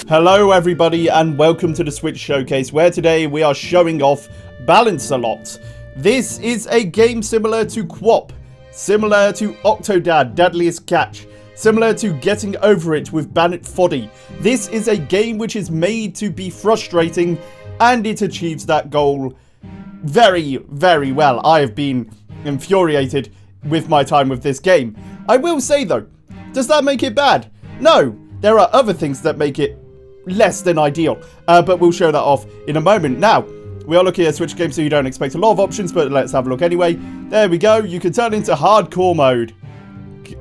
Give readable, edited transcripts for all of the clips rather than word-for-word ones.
Hello everybody and welcome to the Switch Showcase, where today we are showing off Balancelot. This is a game similar to QWOP, similar to Octodad, Deadliest Catch, similar to Getting Over It with bennet foddy. This is a game which is made to be frustrating, and it achieves that goal very, very well. I have been infuriated with my time with this game. I will say though, does that make it bad? No, there are other things that make it less than ideal, but we'll show that off in a moment. Now, we are looking at a Switch game, so you don't expect a lot of options, but let's have a look anyway. There we go. You can turn into hardcore mode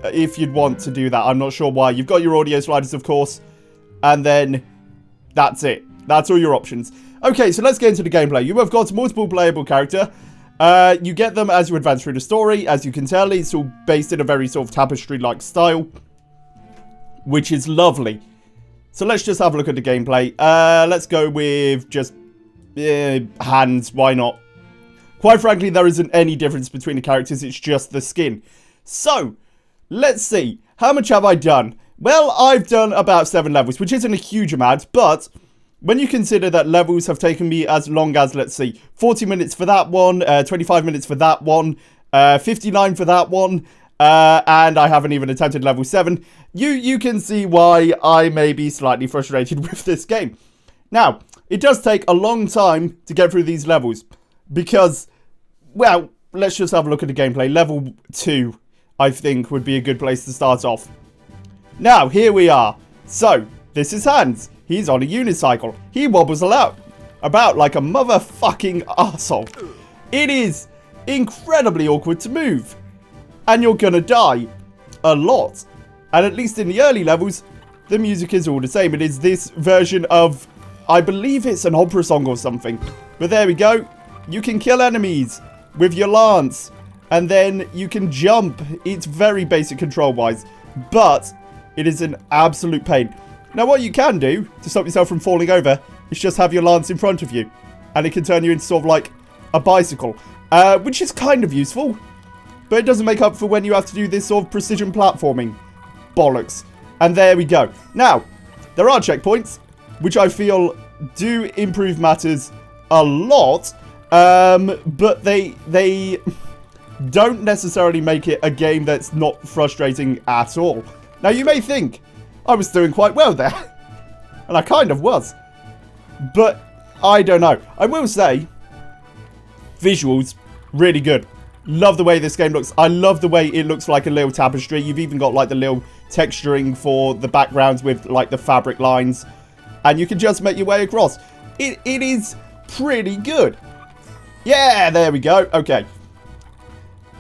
if you'd want to do that. I'm not sure why. You've got your audio sliders, of course, and then that's it. That's all your options. Okay, so let's get into the gameplay. You have got multiple playable character. You get them as you advance through the story. As you can tell, it's all based in a very sort of tapestry-like style, which is lovely. So let's just have a look at the gameplay. Let's go with just hands. Why not? Quite frankly, there isn't any difference between the characters. It's just the skin. So, let's see. How much have I done? Well, I've done about 7 levels, which isn't a huge amount, but when you consider that levels have taken me as long as, let's see, 40 minutes for that one, 25 minutes for that one, 59 for that one, and I haven't even attempted level 7, you can see why I may be slightly frustrated with this game. Now, it does take a long time to get through these levels, because, well, let's just have a look at the gameplay. Level 2, I think, would be a good place to start off. Now, here we are. So, this is Hans. He's on a unicycle. He wobbles about like a motherfucking arsehole. It is incredibly awkward to move. And you're gonna die a lot. And at least in the early levels, the music is all the same. It is this version of, I believe it's an opera song or something. But there we go. You can kill enemies with your lance. And then you can jump. It's very basic control-wise. But it is an absolute pain. Now what you can do to stop yourself from falling over is just have your lance in front of you. And it can turn you into sort of like a bicycle. Which is kind of useful. But it doesn't make up for when you have to do this sort of precision platforming. Bollocks. And there we go. Now, there are checkpoints, which I feel do improve matters a lot. But they don't necessarily make it a game that's not frustrating at all. Now, you may think I was doing quite well there. And I kind of was. But I don't know. I will say, visuals, really good. Love the way this game looks. I love the way it looks like a little tapestry. You've even got like the little texturing for the backgrounds with like the fabric lines. And you can just make your way across. It is pretty good. Yeah, there we go. Okay.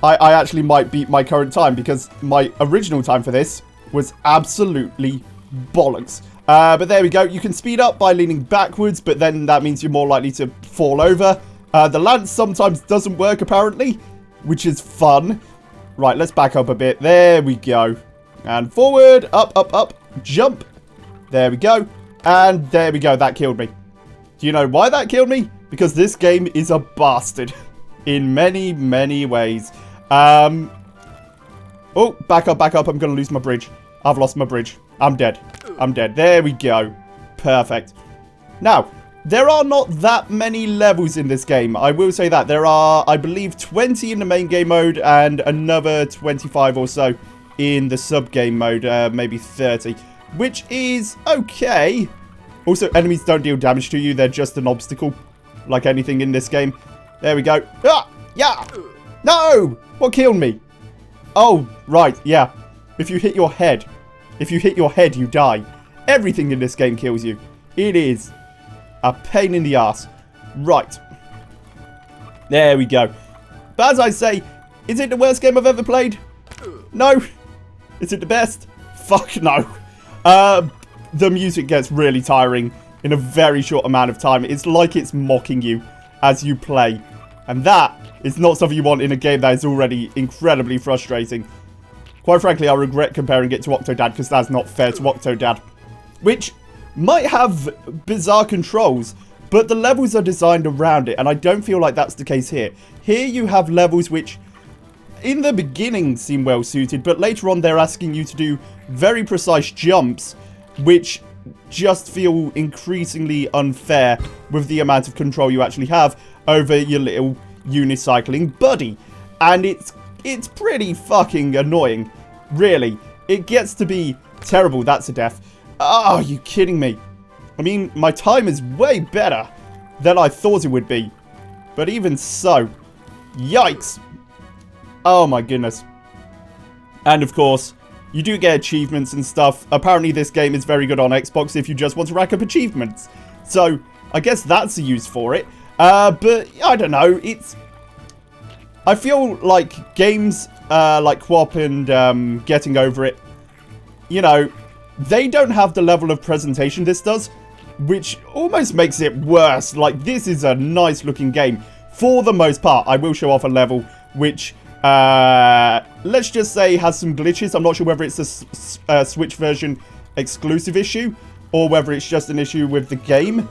I actually might beat my current time because my original time for this was absolutely bollocks. But there we go. You can speed up by leaning backwards, but then that means you're more likely to fall over. The lance sometimes doesn't work apparently, which is fun. Right, let's back up a bit. There we go. And forward, up, up, up, jump. There we go. And there we go. That killed me. Do you know why that killed me? Because this game is a bastard in many, many ways. Oh, back up, back up. I'm going to lose my bridge. I've lost my bridge. I'm dead. I'm dead. There we go. Perfect. Now, there are not that many levels in this game. I will say that. There are, I believe, 20 in the main game mode and another 25 or so in the sub-game mode. Maybe 30. Which is okay. Also, enemies don't deal damage to you. They're just an obstacle. Like anything in this game. There we go. Ah! Yeah! No! What killed me? Oh, right. Yeah. If you hit your head. If you hit your head, you die. Everything in this game kills you. It is a pain in the ass. Right. There we go. But as I say, is it the worst game I've ever played? No. Is it the best? Fuck no. The music gets really tiring in a very short amount of time. It's like it's mocking you as you play. And that is not something you want in a game that is already incredibly frustrating. Quite frankly, I regret comparing it to Octodad because that's not fair to Octodad. Which might have bizarre controls, but the levels are designed around it, and I don't feel like that's the case here. Here you have levels which, in the beginning, seem well suited, but later on they're asking you to do very precise jumps, which just feel increasingly unfair with the amount of control you actually have over your little unicycling buddy. And it's pretty fucking annoying, really. It gets to be terrible. That's a death. Oh, are you kidding me? I mean, my time is way better than I thought it would be. But even so, yikes. Oh my goodness. And of course, you do get achievements and stuff. Apparently this game is very good on Xbox if you just want to rack up achievements. So, I guess that's a use for it. But, I don't know, I feel like games like QWOP and Getting Over It, you know, they don't have the level of presentation this does, which almost makes it worse. Like, this is a nice looking game. For the most part, I will show off a level which, let's just say has some glitches. I'm not sure whether it's a Switch version exclusive issue or whether it's just an issue with the game.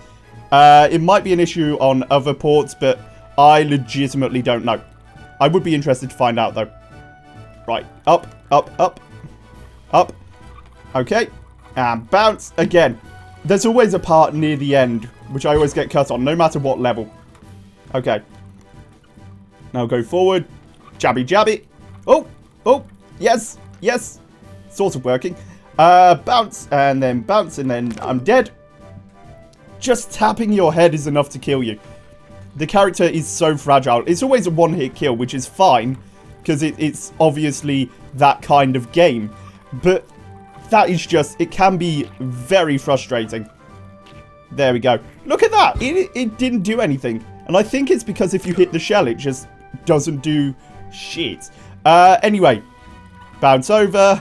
It might be an issue on other ports, but I legitimately don't know. I would be interested to find out, though. Right. Up, up, up, up. Okay. And bounce again. There's always a part near the end, which I always get cut on, no matter what level. Okay. Now go forward. Jabby, jabby. Oh, oh, yes, yes. Sort of working. Bounce, and then I'm dead. Just tapping your head is enough to kill you. The character is so fragile. It's always a one-hit kill, which is fine, because it's obviously that kind of game. But that is just, it can be very frustrating. There we go. Look at that. It didn't do anything. And I think it's because if you hit the shell, it just doesn't do shit. Anyway, bounce over.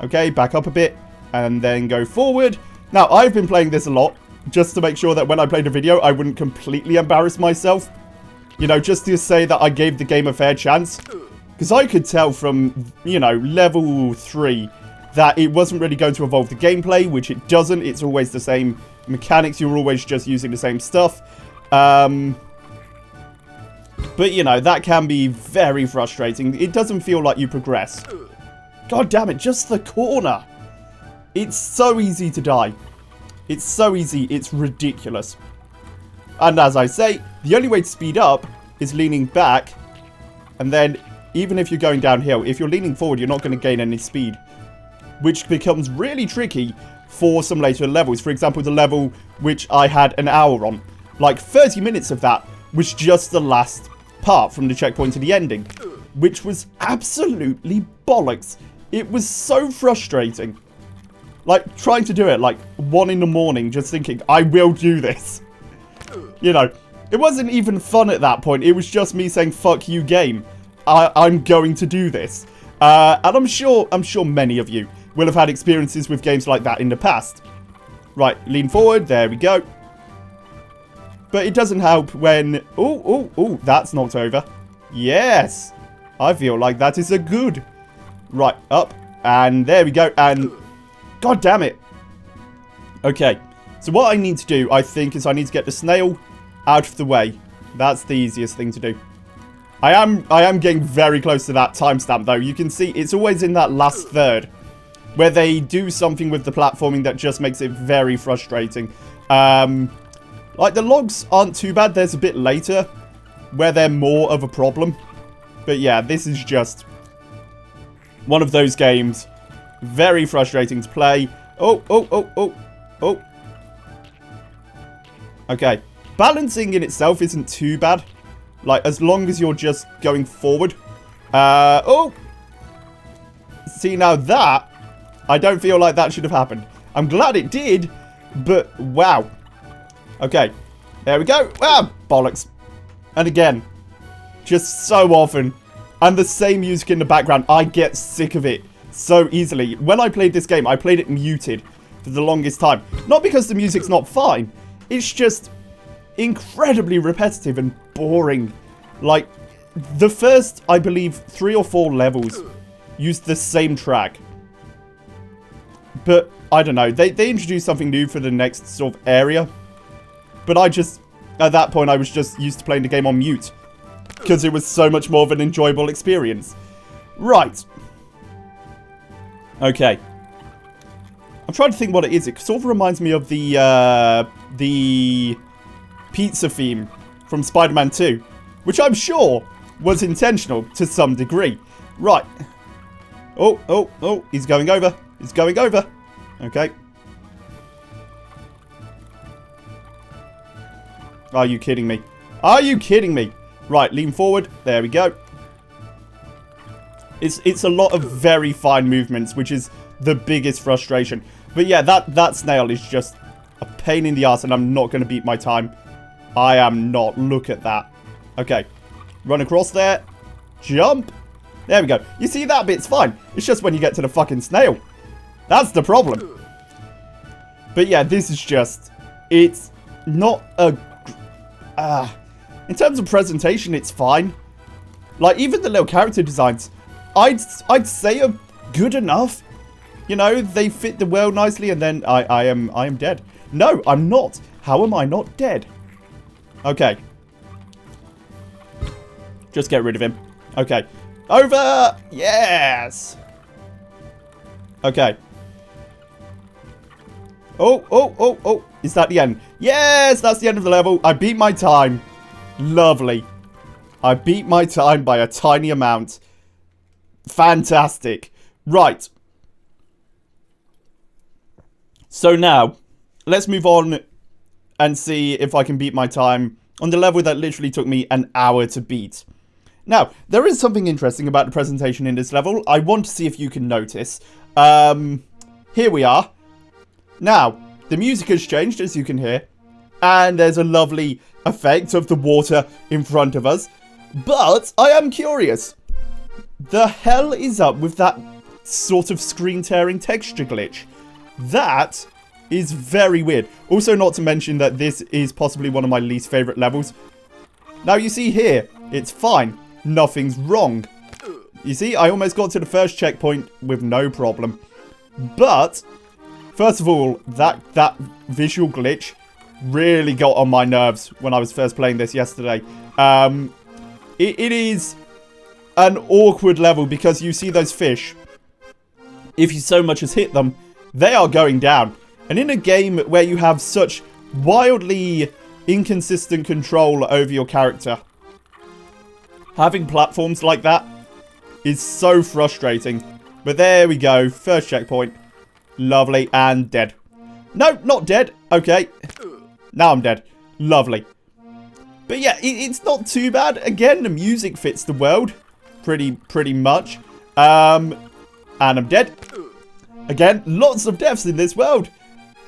Okay, back up a bit. And then go forward. Now, I've been playing this a lot, just to make sure that when I played a video, I wouldn't completely embarrass myself. You know, just to say that I gave the game a fair chance. Because I could tell from, you know, level 3 that it wasn't really going to evolve the gameplay, which it doesn't. It's always the same mechanics. You're always just using the same stuff. But, you know, that can be very frustrating. It doesn't feel like you progress. God damn it, just the corner. It's so easy to die. It's so easy, it's ridiculous. And as I say, the only way to speed up is leaning back. And then, even if you're going downhill, if you're leaning forward, you're not going to gain any speed. Which becomes really tricky for some later levels. For example, the level which I had an hour on. Like, 30 minutes of that was just the last part from the checkpoint to the ending. Which was absolutely bollocks. It was so frustrating. Like, trying to do it, like, 1 in the morning, just thinking, I will do this. You know, it wasn't even fun at that point. It was just me saying, fuck you, game. I'm going to do this. And I'm sure many of you will have had experiences with games like that in the past. Right, lean forward. There we go. But it doesn't help when... Oh, that's knocked over. Yes. I feel like that is a good. Right, up. And there we go. And... God damn it. Okay. So what I need to do, I think, is I need to get the snail out of the way. That's the easiest thing to do. I am getting very close to that timestamp, though. You can see it's always in that last third where they do something with the platforming that just makes it very frustrating. Like, the logs aren't too bad. There's a bit later where they're more of a problem. But yeah, this is just one of those games. Very frustrating to play. Oh. Okay. Balancing in itself isn't too bad. Like, as long as you're just going forward. Oh! See, now that, I don't feel like that should have happened. I'm glad it did, but wow. Okay. There we go. Ah, bollocks. And again, just so often. And the same music in the background. I get sick of it so easily. When I played this game, I played it muted for the longest time. Not because the music's not fine. It's just incredibly repetitive and boring. Like, the first, I believe, 3 or 4 levels used the same track. But, I don't know. They introduced something new for the next sort of area. But I just, at that point, I was just used to playing the game on mute. Because it was so much more of an enjoyable experience. Right. Okay. I'm trying to think what it is. It sort of reminds me of the pizza theme from Spider-Man 2, which I'm sure was intentional to some degree. Right. Oh, he's going over. He's going over. Okay. Are you kidding me? Are you kidding me? Right, lean forward. There we go. It's a lot of very fine movements, which is the biggest frustration. But yeah, that snail is just a pain in the ass, and I'm not going to beat my time. I am not. Look at that. Okay. Run across there. Jump. There we go. You see, that bit's fine. It's just when you get to the fucking snail. That's the problem. But yeah, this is just... It's not a... in terms of presentation, it's fine. Like, even the little character designs, I'd say are good enough. You know, they fit the world nicely, and then I am dead. No, I'm not. How am I not dead? Okay. Just get rid of him. Okay. Over! Yes! Okay. Oh. Is that the end? Yes, that's the end of the level. I beat my time. Lovely. I beat my time by a tiny amount. Fantastic. Right. So now, let's move on and see if I can beat my time on the level that literally took me an hour to beat. Now, there is something interesting about the presentation in this level. I want to see if you can notice. Here we are. Now, the music has changed, as you can hear. And there's a lovely effect of the water in front of us. But I am curious. The hell is up with that sort of screen-tearing texture glitch? That is very weird. Also, not to mention that this is possibly one of my least favourite levels. Now, you see here, it's fine. Nothing's wrong. You see, I almost got to the first checkpoint with no problem. But, first of all, that visual glitch really got on my nerves when I was first playing this yesterday. It is an awkward level because you see those fish. If you so much as hit them, they are going down. And in a game where you have such wildly inconsistent control over your character, having platforms like that is so frustrating. But there we go. First checkpoint. Lovely. And dead. No, not dead. Okay. Now I'm dead. Lovely. But yeah, it's not too bad. Again, the music fits the world. Pretty much. And I'm dead. Again, lots of deaths in this world.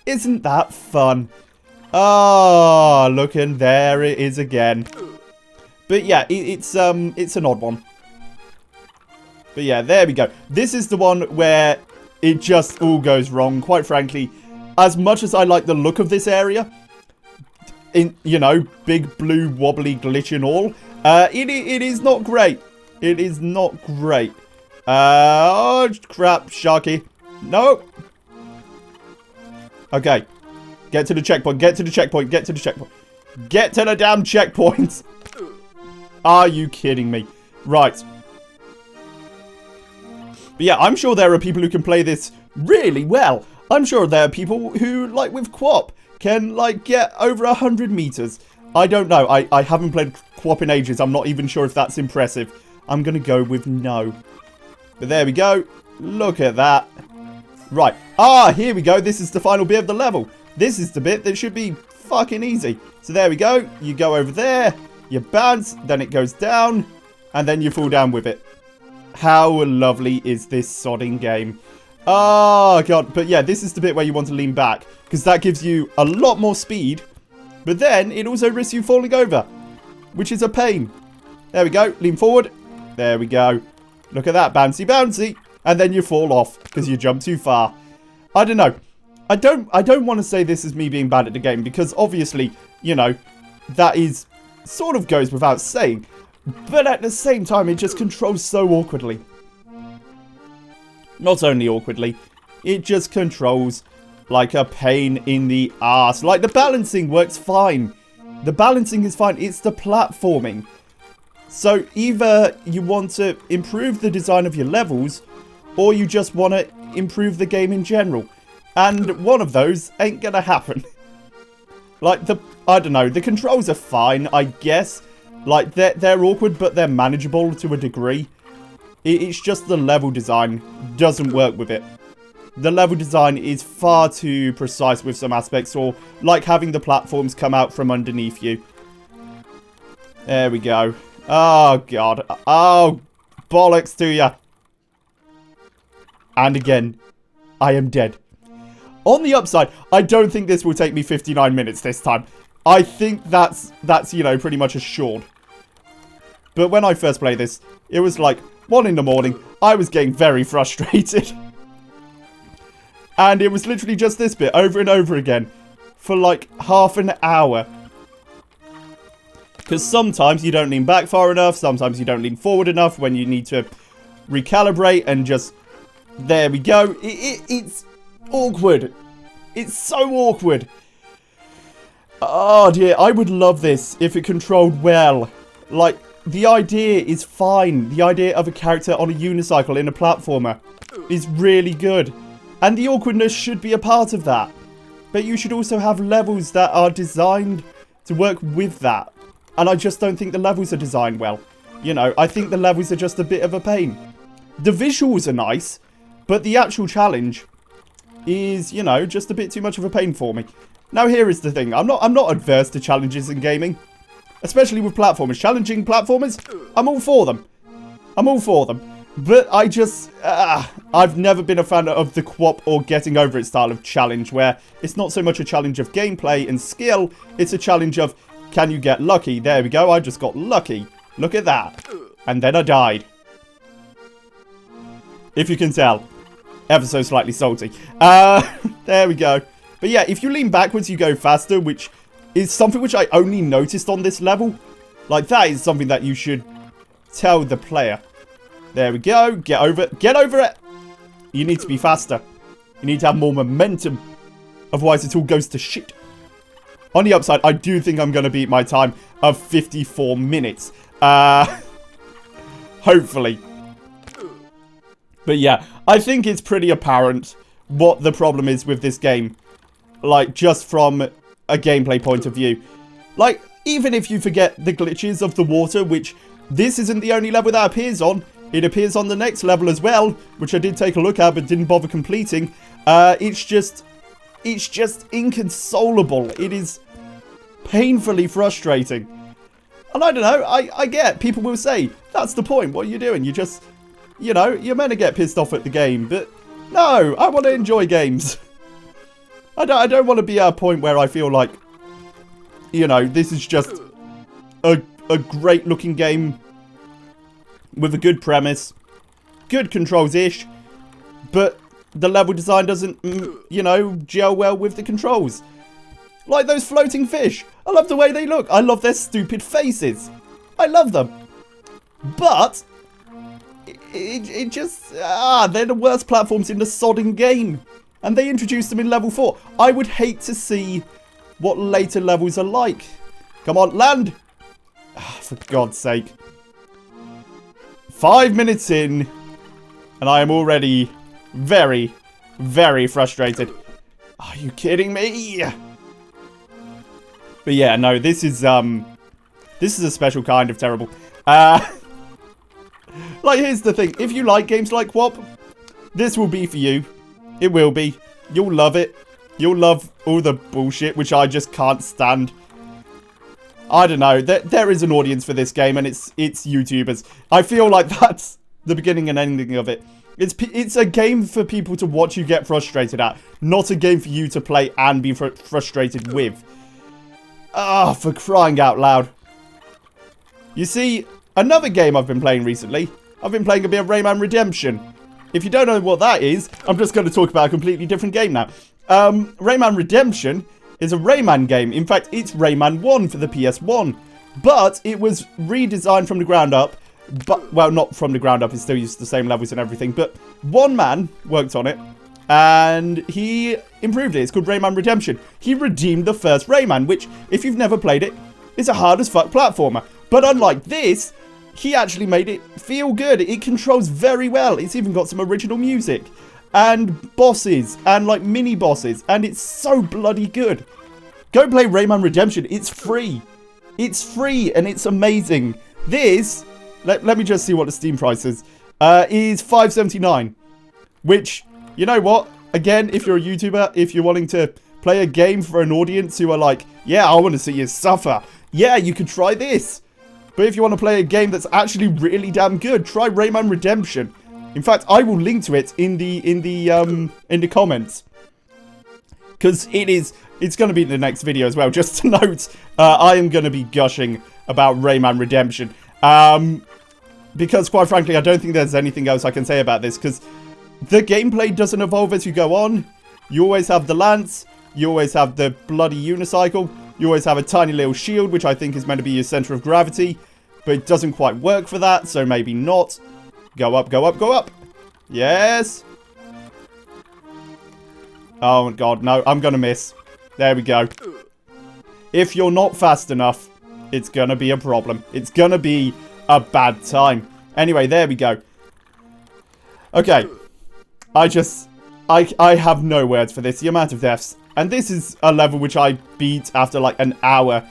Isn't that fun? Ah, look, and there it is again. But yeah, it's an odd one. But yeah, there we go. This is the one where it just all goes wrong. Quite frankly, as much as I like the look of this area, you know, big blue wobbly glitch and all, it is not great. It is not great. Oh crap, Sharky. No. Okay. Get to the checkpoint. Get to the checkpoint. Get to the checkpoint. Get to the damn checkpoint. Are you kidding me? Right. But yeah, I'm sure there are people who can play this really well. I'm sure there are people who, like with QWOP, can like get over 100 meters. I don't know. I haven't played QWOP in ages. I'm not even sure if that's impressive. I'm going to go with no. But there we go. Look at that. Right. Ah, here we go. This is the final bit of the level. This is the bit that should be fucking easy. So there we go. You go over there. You bounce. Then it goes down. And then you fall down with it. How lovely is this sodding game? Oh, God. But yeah, this is the bit where you want to lean back. Because that gives you a lot more speed. But then it also risks you falling over. Which is a pain. There we go. Lean forward. There we go. Look at that. Bouncy, bouncy. And then you fall off because you jump too far. I don't know. I don't want to say this is me being bad at the game. Because obviously, you know, that is sort of goes without saying. But at the same time, it just controls so awkwardly. Not only awkwardly, it just controls like a pain in the ass. Like, the balancing works fine. The balancing is fine. It's the platforming. So, either you want to improve the design of your levels, or you just want to improve the game in general. And one of those ain't gonna happen. Like, I don't know, the controls are fine, I guess. Like, they're awkward, but they're manageable to a degree. It's just the level design doesn't work with it. The level design is far too precise with some aspects, or like having the platforms come out from underneath you. There we go. Oh, God. Oh, bollocks to ya. And again, I am dead. On the upside, I don't think this will take me 59 minutes this time. I think that's you know, pretty much assured. But when I first played this, it was like 1 in the morning. I was getting very frustrated. And it was literally just this bit over and over again for like half an hour. Because sometimes you don't lean back far enough. Sometimes you don't lean forward enough when you need to recalibrate and just... There we go. It's awkward. It's so awkward. Oh dear, I would love this if it controlled well. Like, the idea is fine. The idea of a character on a unicycle in a platformer is really good. And the awkwardness should be a part of that. But you should also have levels that are designed to work with that. And I just don't think the levels are designed well. You know, I think the levels are just a bit of a pain. The visuals are nice, but the actual challenge is, you know, just a bit too much of a pain for me. Now here is the thing. I'm not adverse to challenges in gaming. Especially with platformers. Challenging platformers, I'm all for them. I'm all for them. But I just... I've never been a fan of the QWOP or getting over it style of challenge, where it's not so much a challenge of gameplay and skill, it's a challenge of, can you get lucky? There we go, I just got lucky. Look at that. And then I died. If you can tell. Ever so slightly salty. There we go. But yeah, if you lean backwards, you go faster, which is something which I only noticed on this level. Like, that is something that you should tell the player. There we go. Get over it. Get over it. You need to be faster. You need to have more momentum. Otherwise, it all goes to shit. On the upside, I do think I'm going to beat my time of 54 minutes. Hopefully. But yeah, I think it's pretty apparent what the problem is with this game. Like, just from a gameplay point of view. Like, even if you forget the glitches of the water, which this isn't the only level that appears on. It appears on the next level as well, which I did take a look at but didn't bother completing. It's just inconsolable. It is painfully frustrating. And I don't know, I get, people will say, that's the point, what are you doing? You just, you know, you're meant to get pissed off at the game, but no, I want to enjoy games. I don't want to be at a point where I feel like, you know, this is just a great looking game with a good premise, good controls-ish, but the level design doesn't, you know, gel well with the controls. Like those floating fish. I love the way they look. I love their stupid faces. I love them. But it just, they're the worst platforms in the sodding game. And they introduced them in level 4. I would hate to see what later levels are like. Come on, land. For God's sake. 5 minutes in, and I am already very, very frustrated. Are you kidding me? But yeah, no, this is a special kind of terrible. Like, here's the thing. If you like games like QWOP, this will be for you. It will be. You'll love it. You'll love all the bullshit, which I just can't stand. I don't know. There is an audience for this game, and it's YouTubers. I feel like that's the beginning and ending of it. It's a game for people to watch you get frustrated at, not a game for you to play and be frustrated with. For crying out loud. You see, another game I've been playing recently, I've been playing a bit of Rayman Redemption. If you don't know what that is, I'm just going to talk about a completely different game now. Rayman Redemption is a Rayman game. In fact, it's Rayman 1 for the PS1. But it was redesigned from the ground up. But, well, not from the ground up. It still used the same levels and everything. But one man worked on it. And he improved it. It's called Rayman Redemption. He redeemed the first Rayman, which, if you've never played it, is a hard as fuck platformer. But unlike this, he actually made it feel good. It controls very well. It's even got some original music. and bosses and like mini bosses, and it's so bloody good. Go play Rayman Redemption. It's free. It's free and it's amazing. This, let me just see what the Steam price is $5.79, which, you know what? Again, if you're a YouTuber, if you're wanting to play a game for an audience who are like, yeah, I want to see you suffer. Yeah, you could try this. But if you want to play a game that's actually really damn good, try Rayman Redemption. In fact, I will link to it in the comments, because it's going to be in the next video as well. Just to note, I am going to be gushing about Rayman Redemption, because quite frankly, I don't think there's anything else I can say about this, because the gameplay doesn't evolve as you go on. You always have the lance, you always have the bloody unicycle, you always have a tiny little shield, which I think is meant to be your center of gravity, but it doesn't quite work for that, so maybe not. Go up, go up, go up. Yes. Oh, God, no. I'm going to miss. There we go. If you're not fast enough, it's going to be a problem. It's going to be a bad time. Anyway, there we go. Okay. I have no words for this. The amount of deaths. And this is a level which I beat after like an hour.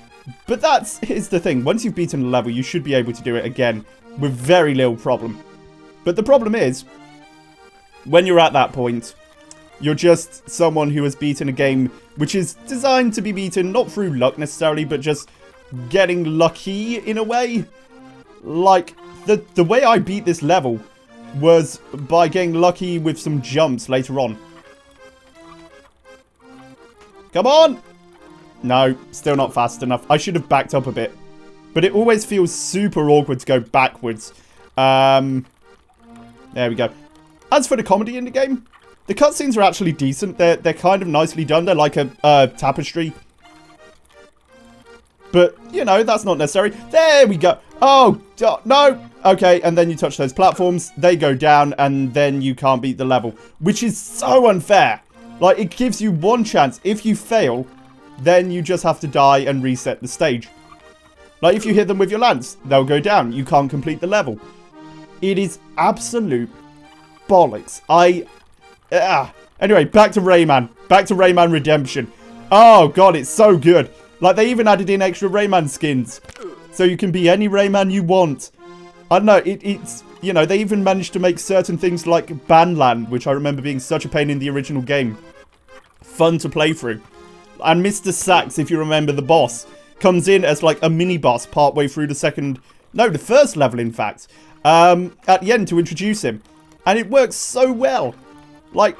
But here's the thing. Once you've beaten a level, you should be able to do it again with very little problem. But the problem is, when you're at that point, you're just someone who has beaten a game which is designed to be beaten not through luck necessarily, but just getting lucky in a way. Like, the way I beat this level was by getting lucky with some jumps later on. Come on! No, still not fast enough. I should have backed up a bit. But it always feels super awkward to go backwards. There we go. As for the comedy in the game, the cutscenes are actually decent. They're kind of nicely done. They're like a tapestry. But, you know, that's not necessary. There we go. Oh, no. Okay, and then you touch those platforms. They go down, and then you can't beat the level. Which is so unfair. Like, it gives you one chance. If you fail, then you just have to die and reset the stage. Like, if you hit them with your lance, they'll go down. You can't complete the level. It is absolute bollocks. Anyway, back to Rayman. Back to Rayman Redemption. Oh, God, it's so good. Like, they even added in extra Rayman skins. So you can be any Rayman you want. I don't know, it's... You know, they even managed to make certain things like Banland, which I remember being such a pain in the original game, fun to play through. And Mr. Sax, if you remember the boss, comes in as like a mini-boss partway through the first level, in fact. At the end to introduce him. And it works so well. Like,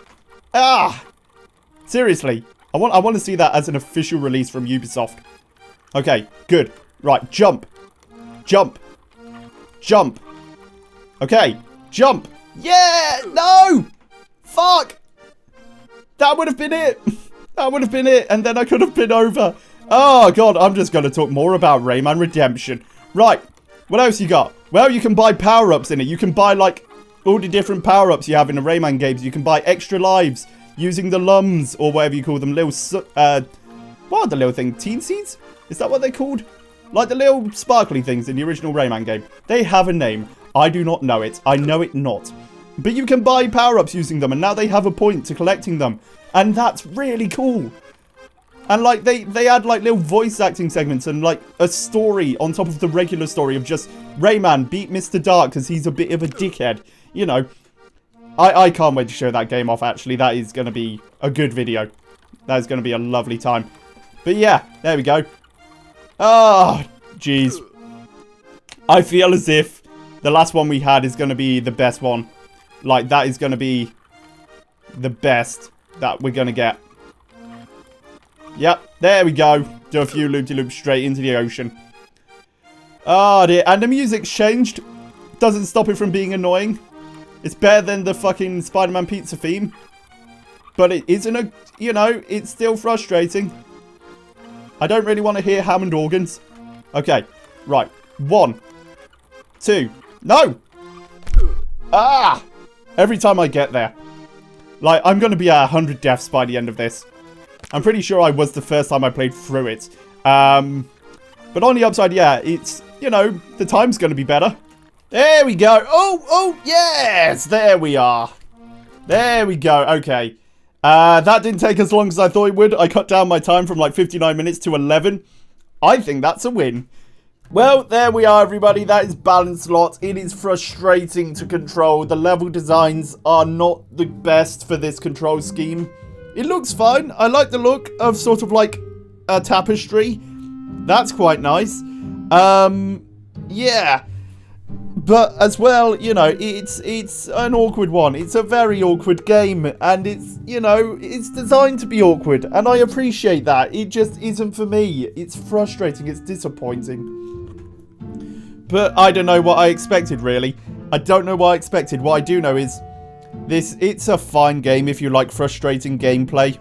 seriously. I want to see that as an official release from Ubisoft. Okay, good. Right, jump. Jump. Jump. Okay, jump. Yeah, no. Fuck. That would have been it. That would have been it. And then I could have been over. Oh, God, I'm just going to talk more about Rayman Redemption. Right, what else you got? Well, you can buy power-ups in it. You can buy, like, all the different power-ups you have in the Rayman games. You can buy extra lives using the lums, or whatever you call them. Little, what are the little thing? Teen seeds? Is that what they're called? Like the little sparkly things in the original Rayman game. They have a name. I do not know it. I know it not. But you can buy power-ups using them, and now they have a point to collecting them. And that's really cool. And, like, they add, like, little voice acting segments and, like, a story on top of the regular story of just Rayman beat Mr. Dark because he's a bit of a dickhead. You know, I can't wait to show that game off, actually. That is going to be a good video. That is going to be a lovely time. But, yeah, there we go. Oh, jeez. I feel as if the last one we had is going to be the best one. Like, that is going to be the best that we're going to get. Yep, there we go. Do a few loop-de-loops straight into the ocean. Oh dear, and the music's changed. Doesn't stop it from being annoying. It's better than the fucking Spider-Man pizza theme. But it isn't a, you know, it's still frustrating. I don't really want to hear Hammond organs. Okay, right. 1, 2, no! Ah! Every time I get there. Like, I'm going to be at 100 deaths by the end of this. I'm pretty sure I was the first time I played through it. But on the upside, yeah, it's, you know, the time's going to be better. There we go. Oh, yes, there we are. There we go. Okay. That didn't take as long as I thought it would. I cut down my time from like 59 minutes to 11. I think that's a win. Well, there we are, everybody. That is Balancelot. It is frustrating to control. The level designs are not the best for this control scheme. It looks fine. I like the look of sort of like a tapestry. That's quite nice. Yeah. But as well, you know, it's an awkward one. It's a very awkward game, and it's, you know, it's designed to be awkward, and I appreciate that. It just isn't for me. It's frustrating. It's disappointing. But I don't know what I expected, really. I don't know what I expected. What I do know is it's a fine game if you like frustrating gameplay.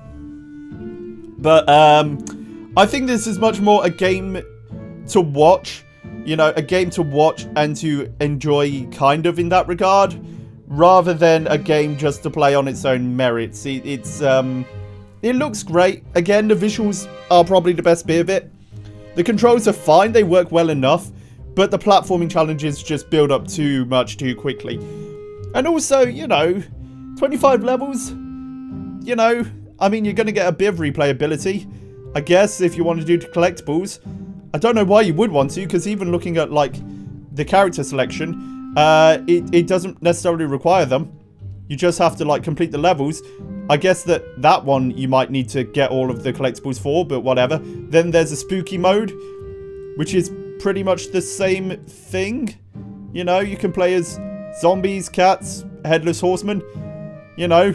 But I think this is much more a game to watch. You know, a game to watch and to enjoy, kind of, in that regard, rather than a game just to play on its own merits. It looks great. Again, the visuals are probably the best bit of it. The controls are fine, they work well enough, but the platforming challenges just build up too much too quickly. And also, you know, 25 levels, you know, I mean, you're going to get a bit of replayability, I guess, if you want to do the collectibles. I don't know why you would want to, because even looking at, like, the character selection, it doesn't necessarily require them. You just have to, like, complete the levels. I guess that one you might need to get all of the collectibles for, but whatever. Then there's a spooky mode, which is pretty much the same thing. You know, you can play as zombies, cats, headless horsemen. You know,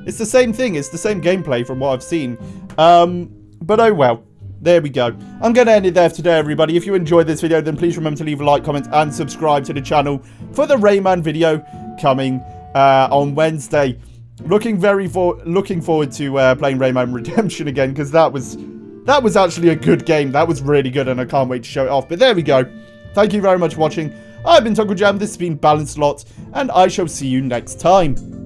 it's the same thing. It's the same gameplay from what I've seen. But oh well. There we go. I'm going to end it there for today, everybody. If you enjoyed this video, then please remember to leave a like, comment, and subscribe to the channel for the Rayman video coming on Wednesday. Looking forward to playing Rayman Redemption again, because that was actually a good game. That was really good, and I can't wait to show it off. But there we go. Thank you very much for watching. I've been Togglejam. This has been Balancelot, and I shall see you next time.